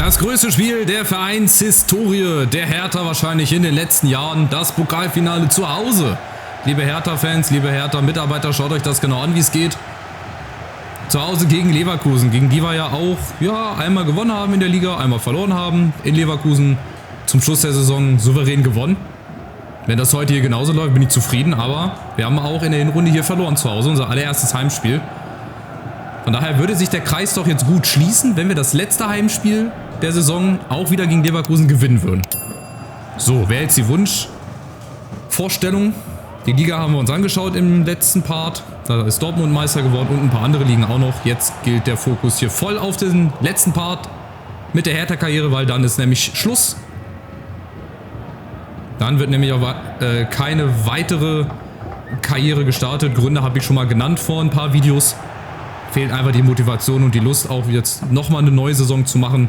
Das größte Spiel der Vereinshistorie der Hertha wahrscheinlich in den letzten Jahren. Das Pokalfinale zu Hause. Liebe Hertha-Fans, liebe Hertha-Mitarbeiter, schaut euch das genau an, wie es geht. Zu Hause gegen Leverkusen, gegen die wir ja auch einmal gewonnen haben in der Liga, einmal verloren haben in Leverkusen. Zum Schluss der Saison souverän gewonnen. Wenn das heute hier genauso läuft, bin ich zufrieden, aber wir haben auch in der Hinrunde hier verloren zu Hause, unser allererstes Heimspiel. Von daher würde sich der Kreis doch jetzt gut schließen, wenn wir das letzte Heimspiel der Saison auch wieder gegen Leverkusen gewinnen würden. So, wäre jetzt die Wunschvorstellung. Die Liga haben wir uns angeschaut im letzten Part. Da ist Dortmund Meister geworden und ein paar andere Ligen auch noch. Jetzt gilt der Fokus hier voll auf den letzten Part mit der Hertha-Karriere, weil dann ist nämlich Schluss. Dann wird nämlich auch keine weitere Karriere gestartet. Gründe habe ich schon mal genannt vor ein paar Videos. Fehlt einfach die Motivation und die Lust, auch jetzt nochmal eine neue Saison zu machen.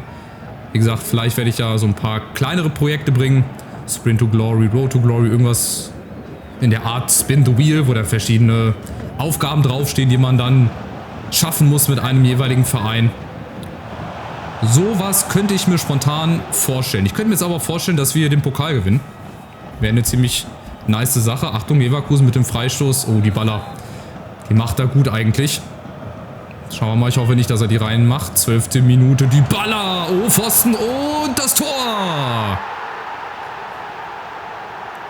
Wie gesagt, vielleicht werde ich ja so ein paar kleinere Projekte bringen. Sprint to Glory, Road to Glory, irgendwas in der Art Spin the Wheel, wo da verschiedene Aufgaben draufstehen, die man dann schaffen muss mit einem jeweiligen Verein. Sowas könnte ich mir spontan vorstellen. Ich könnte mir jetzt aber vorstellen, dass wir den Pokal gewinnen. Wäre eine ziemlich nice Sache. Achtung, Leverkusen mit dem Freistoß. Oh, die Baller. Die macht er gut eigentlich. Schauen wir mal, ich hoffe nicht, dass er die reinmacht. 12. Minute, die Baller. Oh, Pfosten und das Tor.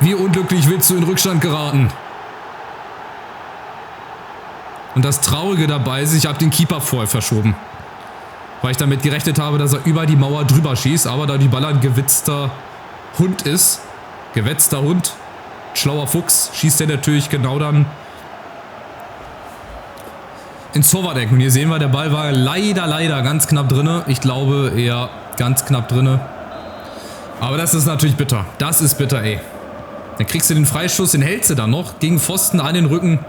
Wie unglücklich willst du in Rückstand geraten? Und das Traurige dabei ist, ich habe den Keeper vorher verschoben. Weil ich damit gerechnet habe, dass er über die Mauer drüber schießt. Aber da die Baller ein gewitzter Hund ist, gewetzter Hund, schlauer Fuchs, schießt er natürlich genau dann ins Torwart-Eck. Und hier sehen wir, der Ball war leider ganz knapp drinne. Ich glaube eher ganz knapp drinne. Aber das ist natürlich bitter. Das ist bitter, ey. Dann kriegst du den Freistoß, den hältst du dann noch gegen Pfosten an den Rücken.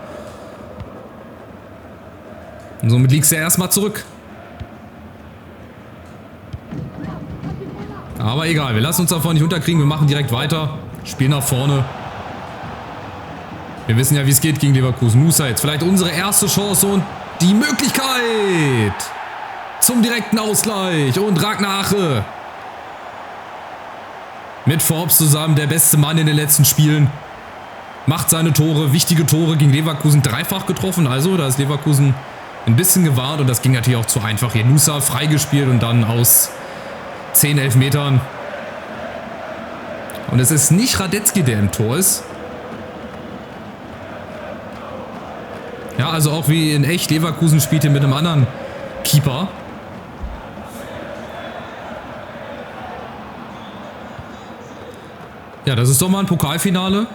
Und somit liegst du ja erstmal zurück. Aber egal, wir lassen uns davon nicht unterkriegen. Wir machen direkt weiter. Spiel nach vorne. Wir wissen ja, wie es geht gegen Leverkusen. Nusa jetzt vielleicht unsere erste Chance und die Möglichkeit zum direkten Ausgleich. Und Ragnar Ache mit Forbes zusammen, der beste Mann in den letzten Spielen. Macht seine Tore, wichtige Tore gegen Leverkusen dreifach getroffen. Also da ist Leverkusen ein bisschen gewarnt und das ging natürlich auch zu einfach. Hier Nusa freigespielt und dann aus 10 Elfmetern. Und es ist nicht Radetzky, der im Tor ist. Ja, also auch wie in echt, Leverkusen spielt hier mit einem anderen Keeper. Ja, das ist doch mal ein Pokalfinale,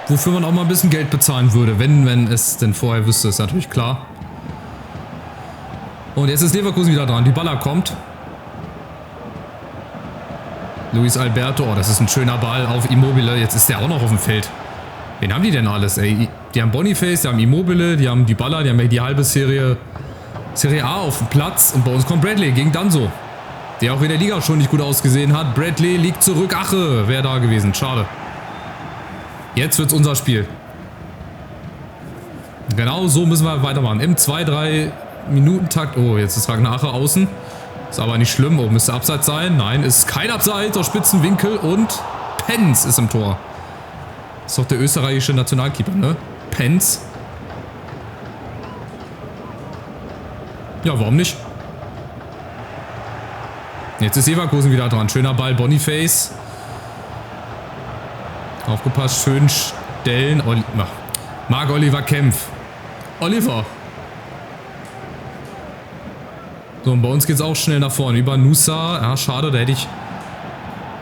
wofür man auch mal ein bisschen Geld bezahlen würde, wenn es denn vorher wüsste, ist natürlich klar. Und jetzt ist Leverkusen wieder dran, die Baller kommt. Luis Alberto, oh, das ist ein schöner Ball auf Immobile, jetzt ist der auch noch auf dem Feld. Wen haben die denn alles, ey? Die haben Boniface, die haben Immobile, die haben die Baller, die haben die halbe Serie A auf dem Platz. Und bei uns kommt Bradley gegen Danso, der auch in der Liga schon nicht gut ausgesehen hat. Bradley liegt zurück. Ache wäre da gewesen. Schade. Jetzt wird's unser Spiel. Genau so müssen wir weitermachen. Im 2-3 Minuten-Takt. Oh, jetzt ist Ragnar Ache außen. Ist aber nicht schlimm. Oh, müsste Abseits sein. Nein, ist kein Abseits. Aus Spitzenwinkel. Und Penz ist im Tor. Ist doch der österreichische Nationalkeeper, ne? Penz. Ja, warum nicht? Jetzt ist Leverkusen wieder dran. Schöner Ball, Boniface. Aufgepasst, schön stellen. Marc-Oliver Kempf. Oliver. So, und bei uns geht es auch schnell nach vorne. Über Nusa. Ja, schade, da hätte ich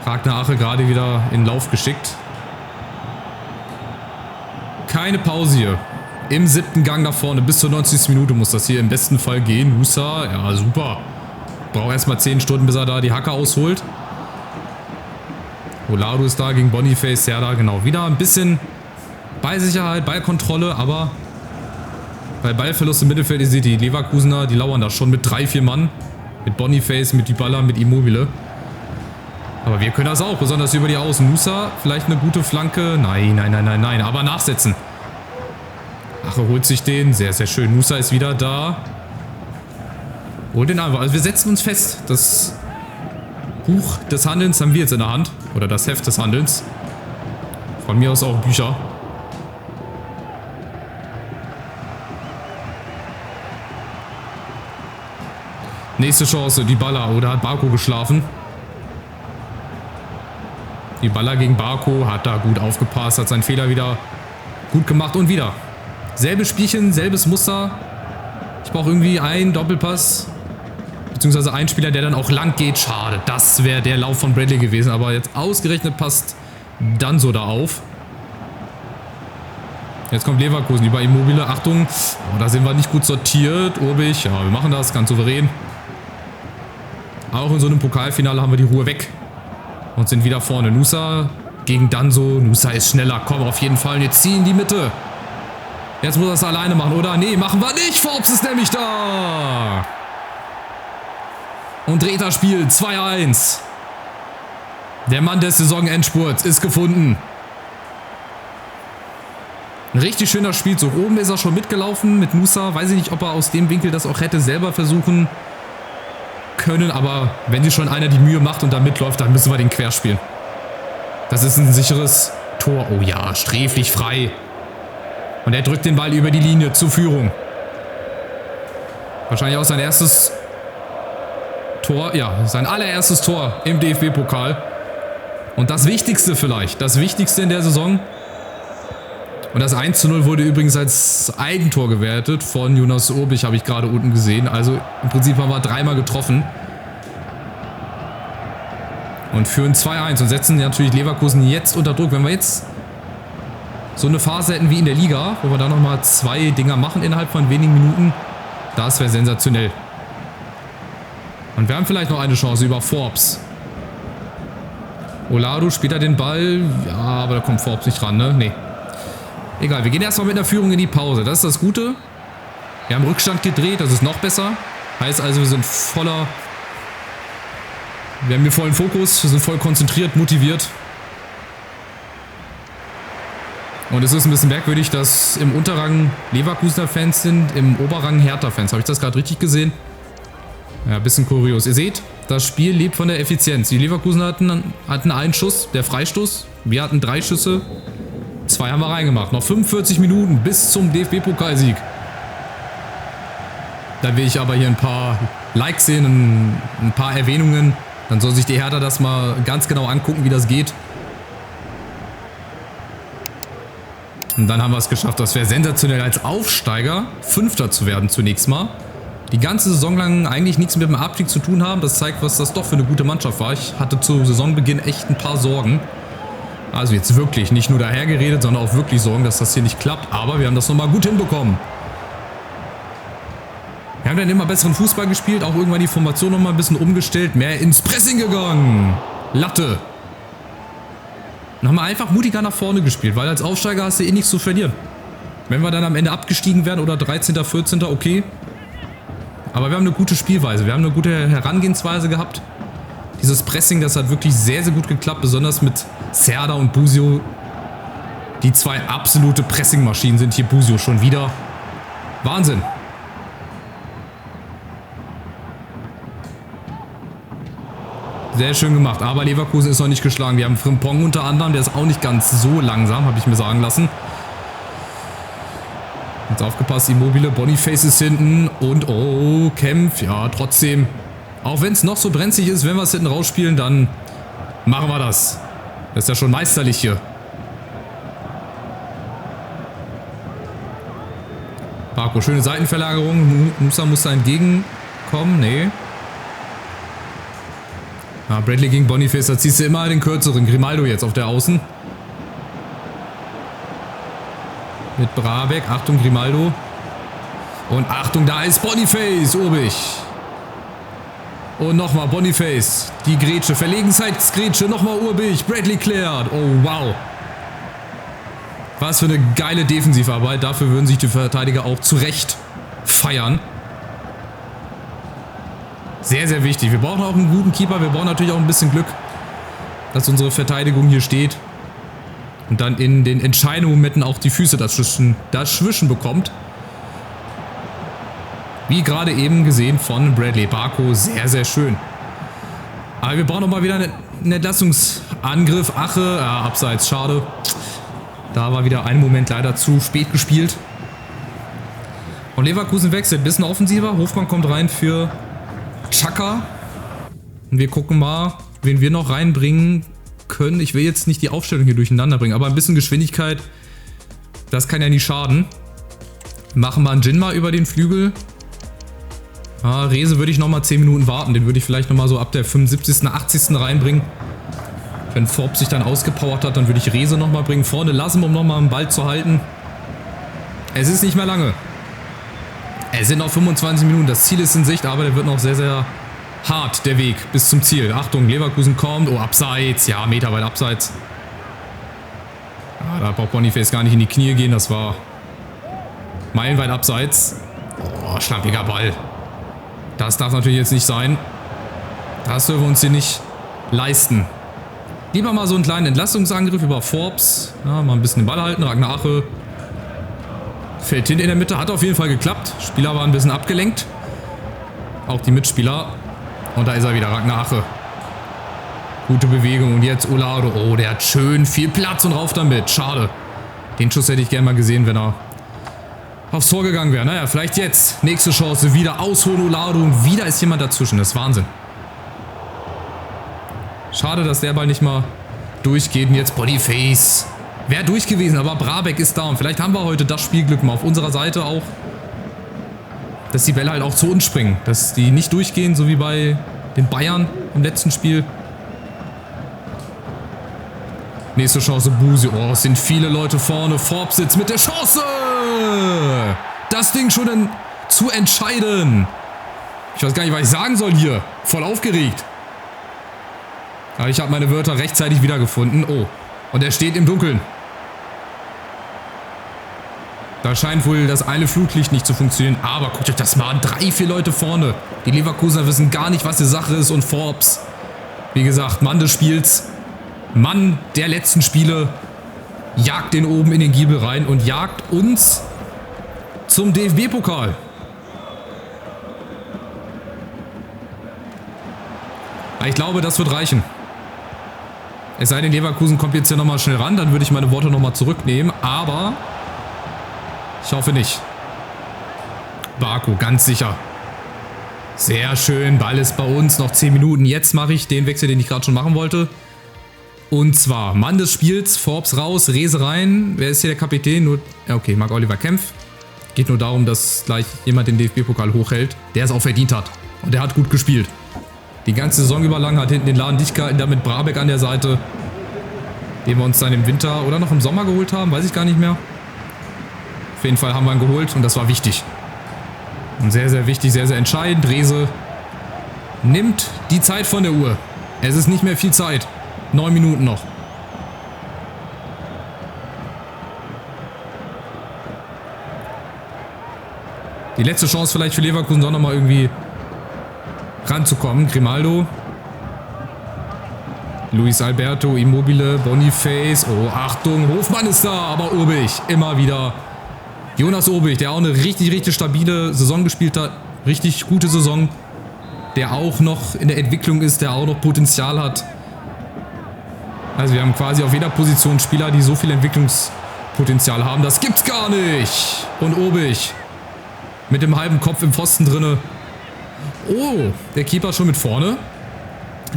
Ragnar Ache gerade wieder in den Lauf geschickt. Keine Pause hier. Im 7. Gang nach vorne. Bis zur 90. Minute muss das hier im besten Fall gehen. Nusa, ja super. Braucht erstmal 10 Stunden, bis er da die Hacke ausholt. Olado ist da gegen Boniface. Ja, da genau. Wieder ein bisschen Ballsicherheit, Ballkontrolle, aber bei Ballverlust im Mittelfeld, ihr seht die Leverkusener, die lauern da schon mit 3-4 Mann. Mit Boniface, mit Dybala, mit Immobile. Aber wir können das auch, besonders über die Außen. Nusa, vielleicht eine gute Flanke. Nein. Aber nachsetzen. Ache holt sich den. Sehr, sehr schön. Nusa ist wieder da. Holt den einfach. Also wir setzen uns fest. Das Buch des Handelns haben wir jetzt in der Hand. Oder das Heft des Handelns. Von mir aus auch Bücher. Nächste Chance, Dybala. Oder hat Barco geschlafen? Dybala gegen Barco. Hat da gut aufgepasst. Hat seinen Fehler wieder gut gemacht. Und wieder. Selbes Spielchen, selbes Muster. Ich brauche irgendwie einen Doppelpass. Beziehungsweise einen Spieler, der dann auch lang geht. Schade. Das wäre der Lauf von Bradley gewesen. Aber jetzt ausgerechnet passt dann so da auf. Jetzt kommt Leverkusen über Immobile. Achtung. Oh, da sind wir nicht gut sortiert. Urbich. Ja, wir machen das ganz souverän. Auch in so einem Pokalfinale haben wir die Ruhe weg. Und sind wieder vorne. Nusa gegen Danso. Nusa ist schneller. Komm, auf jeden Fall. Jetzt zieh in die Mitte. Jetzt muss er es alleine machen, oder? Nee, machen wir nicht. Forbes ist nämlich da. Und dreht das Spiel. 2-1. Der Mann des Saisonendspurts ist gefunden. Ein richtig schöner Spielzug. Oben ist er schon mitgelaufen mit Nusa. Weiß ich nicht, ob er aus dem Winkel das auch hätte selber versuchen können. Aber wenn sich schon einer die Mühe macht und da mitläuft, dann müssen wir den querspielen. Das ist ein sicheres Tor. Oh ja, sträflich frei. Und er drückt den Ball über die Linie zur Führung. Wahrscheinlich auch sein erstes Tor. Ja, sein allererstes Tor im DFB-Pokal. Und das Wichtigste vielleicht. Das Wichtigste in der Saison. Und das 1:0 wurde übrigens als Eigentor gewertet von Jonas Urbich, habe ich gerade unten gesehen. Also im Prinzip haben wir dreimal getroffen. Und führen 2-1 und setzen natürlich Leverkusen jetzt unter Druck. Wenn wir jetzt so eine Phase hätten wie in der Liga, wo wir da nochmal 2 Dinger machen innerhalb von wenigen Minuten, das wäre sensationell. Und wir haben vielleicht noch eine Chance über Forbes. Oladu spielt da den Ball. Ja, aber da kommt Forbes nicht ran, ne? Nee. Egal, wir gehen erstmal mit einer Führung in die Pause. Das ist das Gute. Wir haben Rückstand gedreht, das ist noch besser. Heißt also, wir sind voller... Wir haben hier vollen Fokus, wir sind voll konzentriert, motiviert. Und es ist ein bisschen merkwürdig, dass im Unterrang Leverkusener Fans sind, im Oberrang Hertha Fans. Habe ich das gerade richtig gesehen? Ja, ein bisschen kurios. Ihr seht, das Spiel lebt von der Effizienz. Die Leverkusen hatten einen Schuss, der Freistoß. Wir hatten 3 Schüsse. 2 haben wir reingemacht. Noch 45 Minuten bis zum DFB-Pokalsieg. Da will ich aber hier ein paar Likes sehen, ein paar Erwähnungen. Dann soll sich die Hertha das mal ganz genau angucken, wie das geht. Und dann haben wir es geschafft. Das wäre sensationell als Aufsteiger, 5. zu werden zunächst mal. Die ganze Saison lang eigentlich nichts mit dem Abstieg zu tun haben. Das zeigt, was das doch für eine gute Mannschaft war. Ich hatte zu Saisonbeginn echt ein paar Sorgen. Also jetzt wirklich, nicht nur daher geredet, sondern auch wirklich Sorgen, dass das hier nicht klappt. Aber wir haben das nochmal gut hinbekommen. Wir haben dann immer besseren Fußball gespielt, auch irgendwann die Formation nochmal ein bisschen umgestellt, mehr ins Pressing gegangen. Latte. Dann haben wir einfach mutiger nach vorne gespielt, weil als Aufsteiger hast du eh nichts zu verlieren. Wenn wir dann am Ende abgestiegen wären oder 13., 14., okay. Aber wir haben eine gute Spielweise, wir haben eine gute Herangehensweise gehabt. Dieses Pressing, das hat wirklich sehr, sehr gut geklappt, besonders mit Serdar und Busio. Die 2 absolute Pressingmaschinen sind hier. Busio schon wieder. Wahnsinn. Sehr schön gemacht, aber Leverkusen ist noch nicht geschlagen. Wir haben Frimpong unter anderem, der ist auch nicht ganz so langsam, habe ich mir sagen lassen. Jetzt aufgepasst, Immobile, Boniface ist hinten und oh, Kempf, ja, trotzdem. Auch wenn es noch so brenzlig ist, wenn wir es hinten rausspielen, dann machen wir das. Das ist ja schon meisterlich hier. Barco, schöne Seitenverlagerung. Musa muss da entgegenkommen, nee. Ja, Bradley gegen Boniface, da ziehst du immer den kürzeren. Grimaldo jetzt auf der Außen. Mit Brabeck. Achtung, Grimaldo. Und Achtung, da ist Boniface. Urbich. Und nochmal Boniface. Die Grätsche. Verlegenheitsgrätsche. Nochmal Urbich. Bradley klärt. Oh, wow. Was für eine geile Defensivarbeit. Dafür würden sich die Verteidiger auch zu Recht feiern. Sehr, sehr wichtig. Wir brauchen auch einen guten Keeper. Wir brauchen natürlich auch ein bisschen Glück, dass unsere Verteidigung hier steht. Und dann in den entscheidenden Momenten auch die Füße dazwischen bekommt. Wie gerade eben gesehen von Bradley. Barco, sehr, sehr schön. Aber wir brauchen nochmal wieder einen Entlastungsangriff. Ache, ja, abseits, schade. Da war wieder ein Moment leider zu spät gespielt. Und Leverkusen wechselt, bisschen offensiver. Hofmann kommt rein für Xhaka. Und wir gucken mal, wen wir noch reinbringen können. Ich will jetzt nicht die Aufstellung hier durcheinander bringen, aber ein bisschen Geschwindigkeit, das kann ja nie schaden. Machen wir einen Jinma über den Flügel. Ja, Rese würde ich nochmal 10 Minuten warten. Den würde ich vielleicht nochmal so ab der 75., 80. reinbringen. Wenn Forbes sich dann ausgepowert hat, dann würde ich Rese nochmal bringen. Vorne lassen, um nochmal einen Ball zu halten. Es ist nicht mehr lange. Es sind noch 25 Minuten. Das Ziel ist in Sicht, aber der wird noch sehr, sehr hart, der Weg bis zum Ziel. Achtung, Leverkusen kommt. Oh, abseits. Ja, Meter weit abseits. Ja, da braucht Boniface gar nicht in die Knie gehen. Das war meilenweit abseits. Oh, schlampiger Ball. Das darf natürlich jetzt nicht sein. Das dürfen wir uns hier nicht leisten. Lieber mal so einen kleinen Entlastungsangriff über Forbes. Ja, mal ein bisschen den Ball halten. Ragnar Ache fällt hin in der Mitte. Hat auf jeden Fall geklappt. Spieler waren ein bisschen abgelenkt. Auch die Mitspieler. Und da ist er wieder, Ragnar Ache. Gute Bewegung. Und jetzt Olado. Oh, der hat schön viel Platz und rauf damit. Schade. Den Schuss hätte ich gerne mal gesehen, wenn er aufs Tor gegangen wäre. Naja, vielleicht jetzt. Nächste Chance. Wieder ausholen Olado. Und wieder ist jemand dazwischen. Das ist Wahnsinn. Schade, dass der Ball nicht mal durchgeht. Und jetzt Boniface. Wäre durch gewesen, aber Brabeck ist da. Und vielleicht haben wir heute das Spielglück mal auf unserer Seite auch, dass die Bälle halt auch zu uns springen. Dass die nicht durchgehen, so wie bei den Bayern im letzten Spiel. Nächste Chance, Busi. Oh, es sind viele Leute vorne. Forbes sitzt mit der Chance. Das Ding schon zu entscheiden. Ich weiß gar nicht, was ich sagen soll hier. Voll aufgeregt. Aber ich habe meine Wörter rechtzeitig wiedergefunden. Oh, und er steht im Dunkeln. Da scheint wohl das eine Flutlicht nicht zu funktionieren. Aber guckt euch das mal an. 3, 4 Leute vorne. Die Leverkusener wissen gar nicht, was die Sache ist. Und Forbes, wie gesagt, Mann des Spiels. Mann der letzten Spiele. Jagt den oben in den Giebel rein und jagt uns zum DFB-Pokal. Ich glaube, das wird reichen. Es sei denn, Leverkusen kommt jetzt hier nochmal schnell ran. Dann würde ich meine Worte nochmal zurücknehmen. Aber ich hoffe nicht. Baku, ganz sicher. Sehr schön. Ball ist bei uns. Noch 10 Minuten. Jetzt mache ich den Wechsel, den ich gerade schon machen wollte. Und zwar Mann des Spiels. Forbes raus, Rese rein. Wer ist hier der Kapitän? Nur, okay, Marc-Oliver Kempf. Geht nur darum, dass gleich jemand den DFB-Pokal hochhält, der es auch verdient hat. Und der hat gut gespielt. Die ganze Saison über lang hat hinten den Laden dicht gehalten, damit Brabeck an der Seite, den wir uns dann im Winter oder noch im Sommer geholt haben, weiß ich gar nicht mehr. Auf jeden Fall haben wir ihn geholt und das war wichtig. Und sehr, sehr wichtig, sehr, sehr entscheidend. Rese nimmt die Zeit von der Uhr. Es ist nicht mehr viel Zeit. 9 Minuten noch. Die letzte Chance vielleicht für Leverkusen doch nochmal irgendwie ranzukommen. Grimaldo. Luis Alberto, Immobile, Boniface. Oh, Achtung, Hofmann ist da, aber Urbich immer wieder. Jonas Urbich, der auch eine richtig, richtig stabile Saison gespielt hat. Richtig gute Saison. Der auch noch in der Entwicklung ist, der auch noch Potenzial hat. Also wir haben quasi auf jeder Position Spieler, die so viel Entwicklungspotenzial haben. Das gibt's gar nicht. Und Urbich mit dem halben Kopf im Pfosten drinne. Oh, der Keeper schon mit vorne.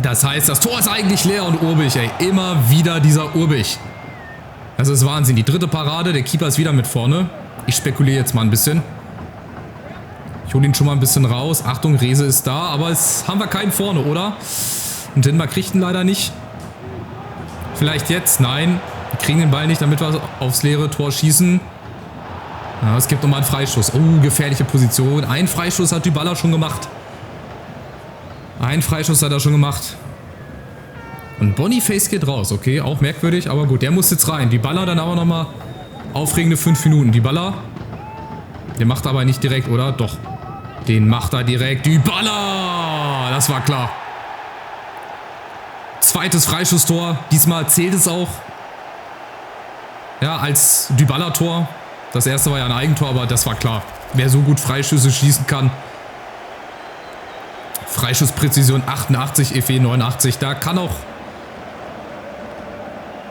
Das heißt, das Tor ist eigentlich leer und Urbich, ey, immer wieder dieser Urbich. Das ist Wahnsinn. Die dritte Parade, der Keeper ist wieder mit vorne. Ich spekuliere jetzt mal ein bisschen. Ich hole ihn schon mal ein bisschen raus. Achtung, Rese ist da, aber es haben wir keinen vorne, oder? Und Denver kriegt ihn leider nicht. Vielleicht jetzt? Nein. Wir kriegen den Ball nicht, damit wir aufs leere Tor schießen. Ja, es gibt nochmal einen Freistoß. Oh, gefährliche Position. Ein Freistoß hat Dybala schon gemacht. Ein Freistoß hat er schon gemacht. Und Boniface geht raus. Okay, auch merkwürdig, aber gut. Der muss jetzt rein. Dybala dann aber nochmal aufregende 5 Minuten. Dybala. Den macht er aber nicht direkt, oder? Doch. Den macht er direkt. Dybala! Das war klar. Zweites Freistoßtor. Diesmal zählt es auch. Ja, als Dybala-Tor. Das erste war ja ein Eigentor, aber das war klar. Wer so gut Freischüsse schießen kann. Freischusspräzision 88, EFE 89. Da kann auch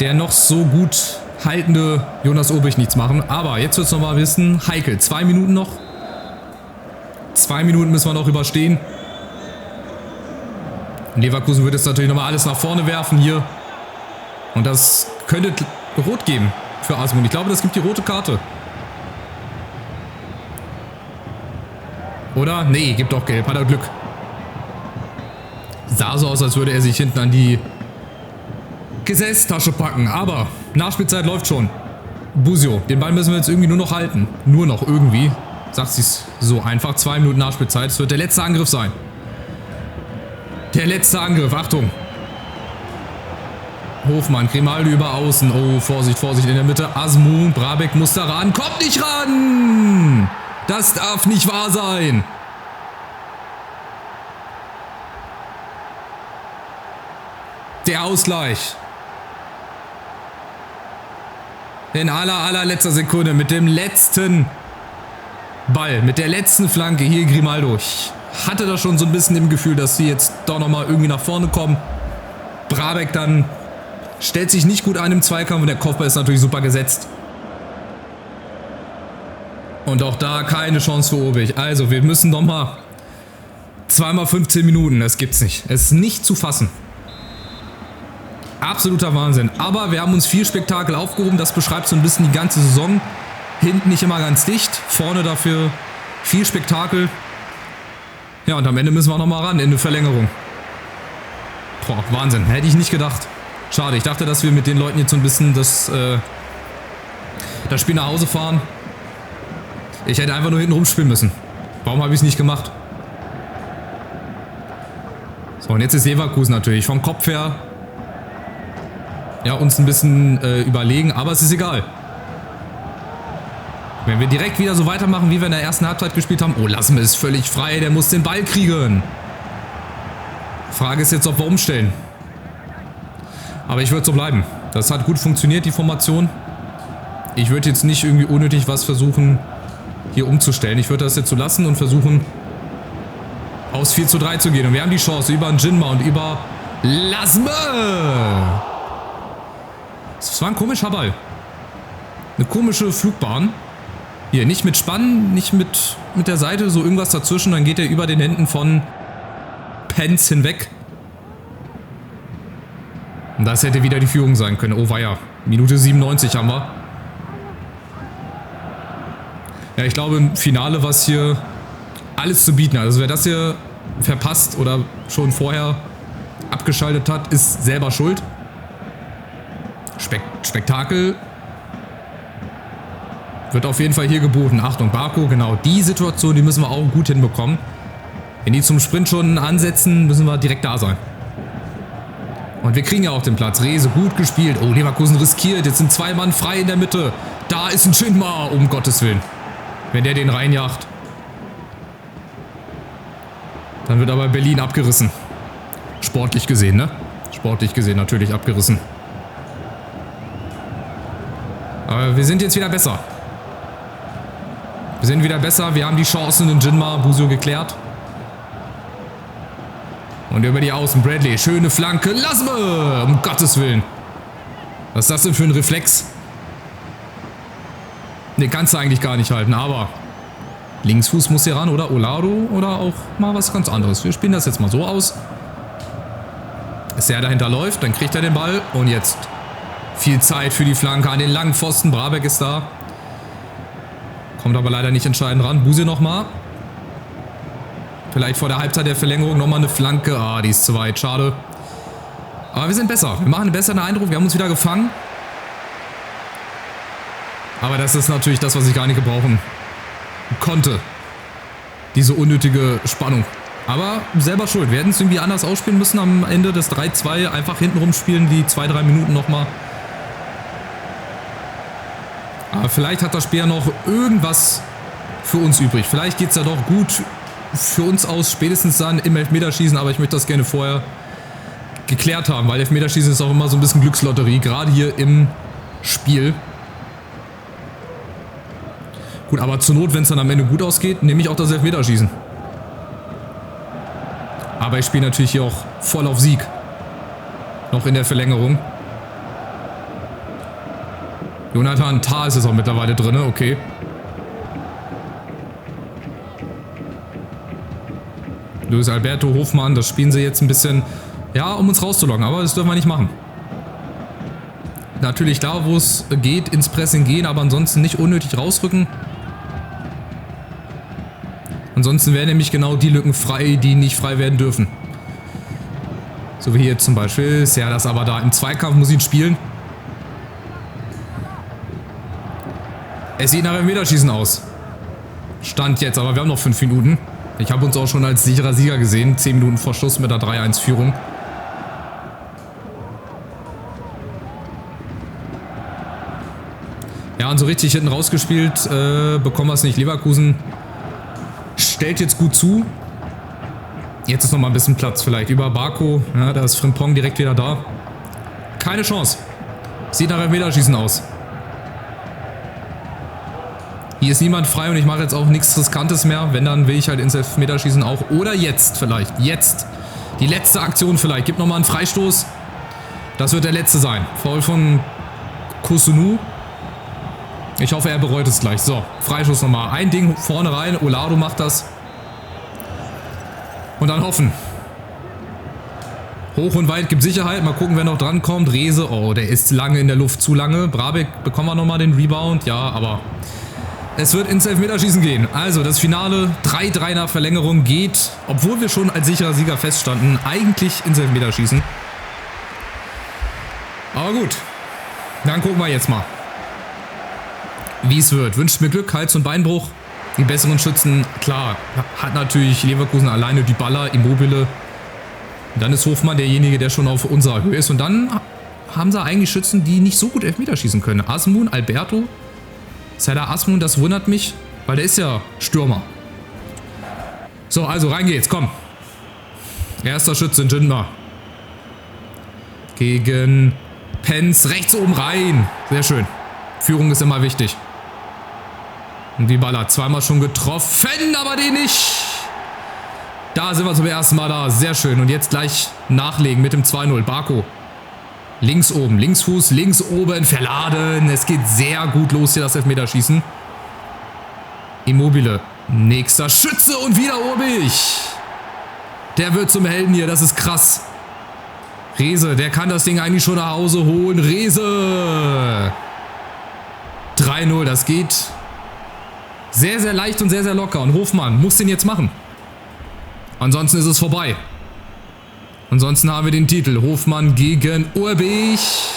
der noch so gut haltende Jonas Obich nichts machen. Aber jetzt wird es nochmal wissen, heikel. 2 Minuten noch. 2 Minuten müssen wir noch überstehen. Leverkusen wird jetzt natürlich nochmal alles nach vorne werfen hier. Und das könnte rot geben für Asmund. Ich glaube, das gibt die rote Karte. Oder? Nee, gibt auch gelb. Hat er Glück. Sah so aus, als würde er sich hinten an die Gesäßtasche packen. Aber Nachspielzeit läuft schon. Busio, den Ball müssen wir jetzt irgendwie nur noch halten. Nur noch irgendwie. Sagt sie es so einfach. 2 Minuten Nachspielzeit. Es wird der letzte Angriff sein. Der letzte Angriff. Achtung. Hofmann, Grimaldo über außen. Oh, Vorsicht, Vorsicht in der Mitte. Asmund, Brabeck muss da ran. Kommt nicht ran! Das darf nicht wahr sein. Der Ausgleich. In allerletzter Sekunde mit dem letzten Ball, mit der letzten Flanke hier Grimaldo. Ich hatte da schon so ein bisschen im Gefühl, dass sie jetzt doch nochmal irgendwie nach vorne kommen. Brabeck dann stellt sich nicht gut an im Zweikampf und der Kopfball ist natürlich super gesetzt. Und auch da keine Chance für Obich. Also wir müssen nochmal 2 mal 15 Minuten, das gibt's nicht. Es ist nicht zu fassen. Absoluter Wahnsinn. Aber wir haben uns viel Spektakel aufgehoben. Das beschreibt so ein bisschen die ganze Saison. Hinten nicht immer ganz dicht. Vorne dafür viel Spektakel. Ja, und am Ende müssen wir auch nochmal ran in eine Verlängerung. Boah, Wahnsinn. Hätte ich nicht gedacht. Schade. Ich dachte, dass wir mit den Leuten jetzt so ein bisschen das Spiel nach Hause fahren. Ich hätte einfach nur hinten rumspielen müssen. Warum habe ich es nicht gemacht? So, und jetzt ist Leverkusen natürlich vom Kopf her ja, uns ein bisschen überlegen, aber es ist egal. Wenn wir direkt wieder so weitermachen, wie wir in der ersten Halbzeit gespielt haben. Oh, Lassme ist völlig frei, der muss den Ball kriegen. Frage ist jetzt, ob wir umstellen. Aber ich würde so bleiben. Das hat gut funktioniert, die Formation. Ich würde jetzt nicht irgendwie unnötig was versuchen, hier umzustellen. Ich würde das jetzt so lassen und versuchen, aufs 4:3 zu gehen. Und wir haben die Chance über Njinma und über Lassme. Das war ein komischer Ball. Eine komische Flugbahn. Hier, nicht mit Spannen, nicht mit der Seite, so irgendwas dazwischen. Dann geht er über den Händen von Penz hinweg. Und das hätte wieder die Führung sein können. Oh weia. Minute 97 haben wir. Ja, ich glaube im Finale, was hier alles zu bieten hat. Also wer das hier verpasst oder schon vorher abgeschaltet hat, ist selber schuld. Spektakel wird auf jeden Fall hier geboten. Achtung, Barco, genau die Situation, die müssen wir auch gut hinbekommen. Wenn die zum Sprint schon ansetzen, müssen wir direkt da sein. Und wir kriegen ja auch den Platz. Rehse gut gespielt. Oh, Leverkusen riskiert. Jetzt sind 2 Mann frei in der Mitte. Da ist ein Njinma, um Gottes Willen. Wenn der den reinjagt. Dann wird aber Berlin abgerissen. Sportlich gesehen, ne? Sportlich gesehen natürlich abgerissen. Aber wir sind jetzt wieder besser. Wir sind wieder besser. Wir haben die Chancen in Njinma, Busio geklärt. Und über die Außen Bradley. Schöne Flanke. Lassme! Um Gottes Willen. Was ist das denn für ein Reflex? Den kannst du eigentlich gar nicht halten, aber Linksfuß muss hier ran oder Olado oder auch mal was ganz anderes. Wir spielen das jetzt mal so aus. Dass er dahinter läuft, dann kriegt er den Ball und jetzt viel Zeit für die Flanke an den langen Pfosten. Brabeck ist da. Kommt aber leider nicht entscheidend ran. Buse nochmal. Vielleicht vor der Halbzeit der Verlängerung nochmal eine Flanke. Ah, die ist zu weit. Schade. Aber wir sind besser. Wir machen einen besseren Eindruck. Wir haben uns wieder gefangen. Aber das ist natürlich das, was ich gar nicht gebrauchen konnte. Diese unnötige Spannung. Aber selber schuld. Wir hätten es irgendwie anders ausspielen müssen am Ende des 3:2. Einfach hinten rumspielen, die 2-3 Minuten nochmal. Aber vielleicht hat das Spiel ja noch irgendwas für uns übrig. Vielleicht geht es ja doch gut für uns aus, spätestens dann im Elfmeterschießen. Aber ich möchte das gerne vorher geklärt haben, weil Elfmeterschießen ist auch immer so ein bisschen Glückslotterie. Gerade hier im Spiel. Gut, aber zur Not, wenn es dann am Ende gut ausgeht, nehme ich auch das Elfmeterschießen. Aber ich spiele natürlich hier auch voll auf Sieg. Noch in der Verlängerung. Jonathan Tah ist auch mittlerweile drin, okay. Luis Alberto, Hofmann, das spielen sie jetzt ein bisschen, ja, um uns rauszulocken, aber das dürfen wir nicht machen. Natürlich da, wo es geht, ins Pressing gehen, aber ansonsten nicht unnötig rausrücken. Ansonsten wären nämlich genau die Lücken frei, die nicht frei werden dürfen. So wie hier zum Beispiel. Ja, das aber da im Zweikampf muss ihn spielen. Es sieht nach Elfmeterschießen aus. Stand jetzt, aber wir haben noch 5 Minuten. Ich habe uns auch schon als sicherer Sieger gesehen. 10 Minuten vor Schluss mit der 3-1-Führung. Ja, und so richtig hinten rausgespielt bekommen wir es nicht. Leverkusen stellt jetzt gut zu. Jetzt ist noch mal ein bisschen Platz vielleicht. Über Barco, ja, da ist Frimpong direkt wieder da. Keine Chance. Sieht nach Elfmeterschießen aus. Hier ist niemand frei und ich mache jetzt auch nichts Riskantes mehr. Wenn, dann will ich halt ins Elfmeterschießen auch. Oder jetzt vielleicht. Jetzt. Die letzte Aktion vielleicht. Gibt nochmal einen Freistoß. Das wird der letzte sein. Foul von Kusunu. Ich hoffe, er bereut es gleich. So, Freistoß nochmal. Ein Ding vorne rein. Olado macht das. Und dann hoffen. Hoch und weit gibt Sicherheit. Mal gucken, wer noch dran kommt. Rehse. Oh, der ist lange in der Luft. Zu lange. Brabeck bekommen wir nochmal den Rebound. Ja, aber es wird ins Elfmeterschießen gehen. Also das Finale 3-3 nach Verlängerung geht, obwohl wir schon als sicherer Sieger feststanden, eigentlich ins Elfmeterschießen. Aber gut. Dann gucken wir jetzt mal, wie es wird. Wünscht mir Glück, Hals- und Beinbruch. Die besseren Schützen, klar, hat natürlich Leverkusen alleine Dybala, Immobile. Und dann ist Hofmann derjenige, der schon auf unserer Höhe ist. Und dann haben sie eigentlich Schützen, die nicht so gut Elfmeter schießen können. Asmun, Alberto. Serdar Asmun, das wundert mich, weil der ist ja Stürmer. So, also rein geht's, komm. Erster Schütze, Jindma. Gegen Penz, rechts oben rein. Sehr schön. Führung ist immer wichtig. Und Dybala zweimal schon getroffen, aber den nicht. Da sind wir zum ersten Mal da. Sehr schön. Und jetzt gleich nachlegen mit dem 2-0. Barco. Links oben, Linksfuß, links oben, verladen. Es geht sehr gut los hier, das Elfmeterschießen. Immobile. Nächster Schütze und wieder Urbich. Der wird zum Helden hier, das ist krass. Rehse, der kann das Ding eigentlich schon nach Hause holen. Rehse. 3-0, das geht sehr, sehr leicht und sehr, sehr locker. Und Hofmann muss den jetzt machen. Ansonsten ist es vorbei. Ansonsten haben wir den Titel. Hofmann gegen Urbich.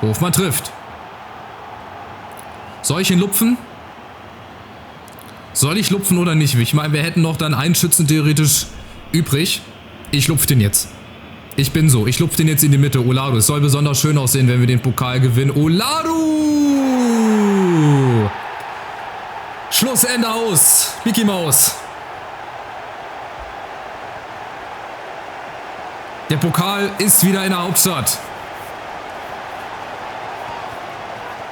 Hofmann trifft. Soll ich ihn lupfen? Soll ich lupfen oder nicht? Ich meine, wir hätten noch dann einen Schützen theoretisch übrig. Ich lupfe den jetzt. Ich bin so. Ich lupfe den jetzt in die Mitte. Olado. Es soll besonders schön aussehen, wenn wir den Pokal gewinnen. Olado! Schlussende aus. Mickey Maus. Der Pokal ist wieder in der Hauptstadt.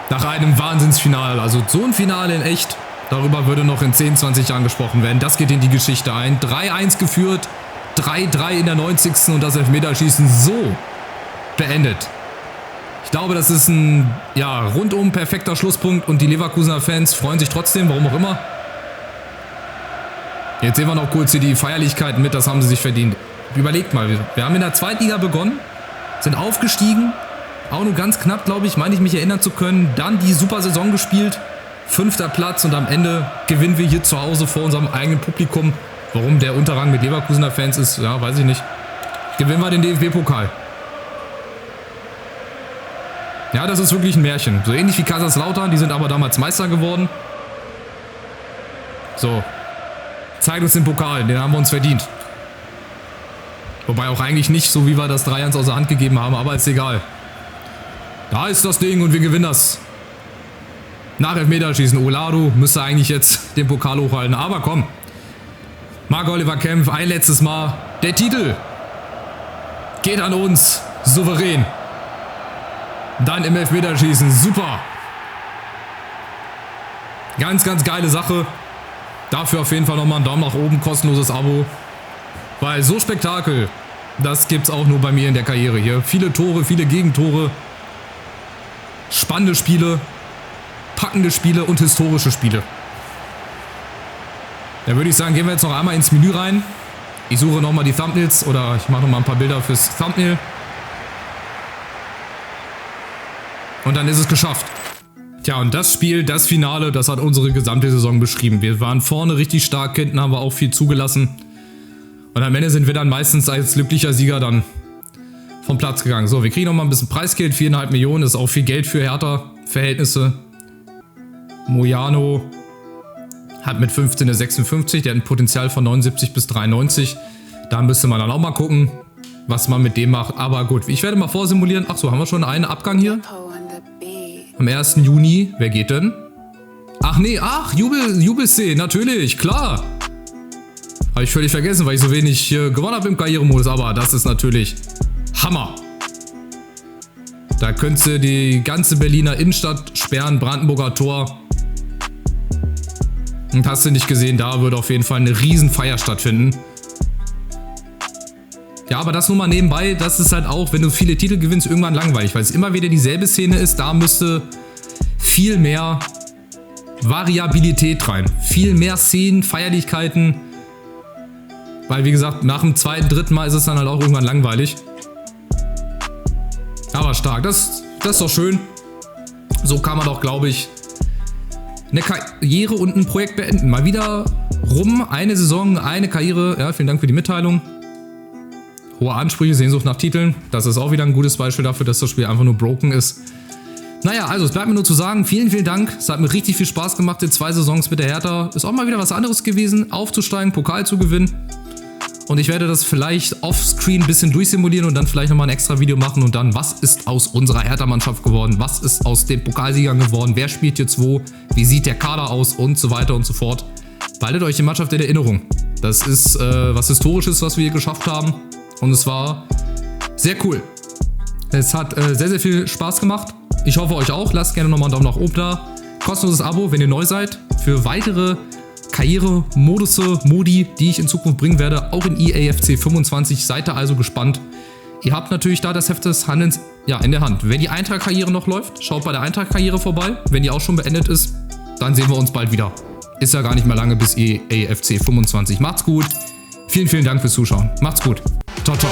Nach einem Wahnsinnsfinale. Also so ein Finale in echt. Darüber würde noch in 10, 20 Jahren gesprochen werden. Das geht in die Geschichte ein. 3-1 geführt. 3-3 in der 90. und das Elfmeterschießen so beendet. Ich glaube, das ist ein rundum perfekter Schlusspunkt und die Leverkusener Fans freuen sich trotzdem, warum auch immer. Jetzt sehen wir noch kurz hier die Feierlichkeiten mit, das haben sie sich verdient. Überlegt mal, wir haben in der Zweitliga begonnen, sind aufgestiegen, auch nur ganz knapp, glaube ich, meine ich mich erinnern zu können, dann die super Saison gespielt, 5. Platz und am Ende gewinnen wir hier zu Hause vor unserem eigenen Publikum. Warum der Unterrang mit Leverkusener Fans ist, ja, weiß ich nicht. Gewinnen wir den DFB-Pokal. Ja, das ist wirklich ein Märchen. So ähnlich wie Kaiserslautern, die sind aber damals Meister geworden. So. Zeigt uns den Pokal, den haben wir uns verdient. Wobei auch eigentlich nicht, so wie wir das 3-1 aus der Hand gegeben haben, aber ist egal. Da ist das Ding und wir gewinnen das. Nach Elfmeterschießen, Olado müsste eigentlich jetzt den Pokal hochhalten, aber komm. Marc-Oliver Kempf, ein letztes Mal. Der Titel geht an uns. Souverän. Dann im Elfmeterschießen. Super. Ganz, ganz geile Sache. Dafür auf jeden Fall nochmal einen Daumen nach oben. Kostenloses Abo. Weil so Spektakel, das gibt's auch nur bei mir in der Karriere hier. Viele Tore, viele Gegentore, spannende Spiele, packende Spiele und historische Spiele. Da würde ich sagen, gehen wir jetzt noch einmal ins Menü rein. Ich suche nochmal die Thumbnails oder ich mache nochmal ein paar Bilder fürs Thumbnail. Und dann ist es geschafft. Tja, und das Spiel, das Finale, das hat unsere gesamte Saison beschrieben. Wir waren vorne richtig stark, hinten haben wir auch viel zugelassen. Und am Ende sind wir dann meistens als glücklicher Sieger dann vom Platz gegangen. So, wir kriegen nochmal ein bisschen Preisgeld, 4,5 Millionen, ist auch viel Geld für Hertha-Verhältnisse. Mojano hat mit 15 eine 56, der hat ein Potenzial von 79 bis 93. Da müsste man dann auch mal gucken, was man mit dem macht. Aber gut, ich werde mal vorsimulieren. Ach so, haben wir schon einen Abgang hier? Am 1. Juni. Wer geht denn? Ach nee, ach, Jubelszene, natürlich, klar. Habe ich völlig vergessen, weil ich so wenig gewonnen habe im Karrieremodus. Aber das ist natürlich Hammer. Da könntest du die ganze Berliner Innenstadt sperren, Brandenburger Tor. Und hast du nicht gesehen, da würde auf jeden Fall eine Riesenfeier stattfinden. Ja, aber das nur mal nebenbei, das ist halt auch, wenn du viele Titel gewinnst, irgendwann langweilig, weil es immer wieder dieselbe Szene ist. Da müsste viel mehr Variabilität rein. Viel mehr Szenen, Feierlichkeiten. Weil, wie gesagt, nach dem zweiten, dritten Mal ist es dann halt auch irgendwann langweilig. Aber stark, das ist doch schön. So kann man doch, glaube ich, eine Karriere und ein Projekt beenden. Mal wieder rum, eine Saison, eine Karriere. Ja, vielen Dank für die Mitteilung. Hohe Ansprüche, Sehnsucht nach Titeln. Das ist auch wieder ein gutes Beispiel dafür, dass das Spiel einfach nur broken ist. Naja, also es bleibt mir nur zu sagen, vielen, vielen Dank. Es hat mir richtig viel Spaß gemacht in 2 Saisons mit der Hertha. Ist auch mal wieder was anderes gewesen, aufzusteigen, Pokal zu gewinnen. Und ich werde das vielleicht offscreen ein bisschen durchsimulieren und dann vielleicht nochmal ein extra Video machen. Und dann, was ist aus unserer Hertha-Mannschaft geworden? Was ist aus den Pokalsiegern geworden? Wer spielt jetzt wo? Wie sieht der Kader aus? Und so weiter und so fort. Behaltet euch die Mannschaft in Erinnerung. Das ist was Historisches, was wir hier geschafft haben. Und es war sehr cool. Es hat sehr, sehr viel Spaß gemacht. Ich hoffe euch auch. Lasst gerne nochmal einen Daumen nach oben da. Kostenloses Abo, wenn ihr neu seid. Für weitere Karriere-Modi, die ich in Zukunft bringen werde. Auch in EAFC 25. Seid ihr also gespannt. Ihr habt natürlich da das Heft des Handelns in der Hand. Wenn die Eintracht-Karriere noch läuft, schaut bei der Eintracht-Karriere vorbei. Wenn die auch schon beendet ist, dann sehen wir uns bald wieder. Ist ja gar nicht mehr lange bis EAFC 25. Macht's gut. Vielen, vielen Dank fürs Zuschauen. Macht's gut. Ciao, ciao.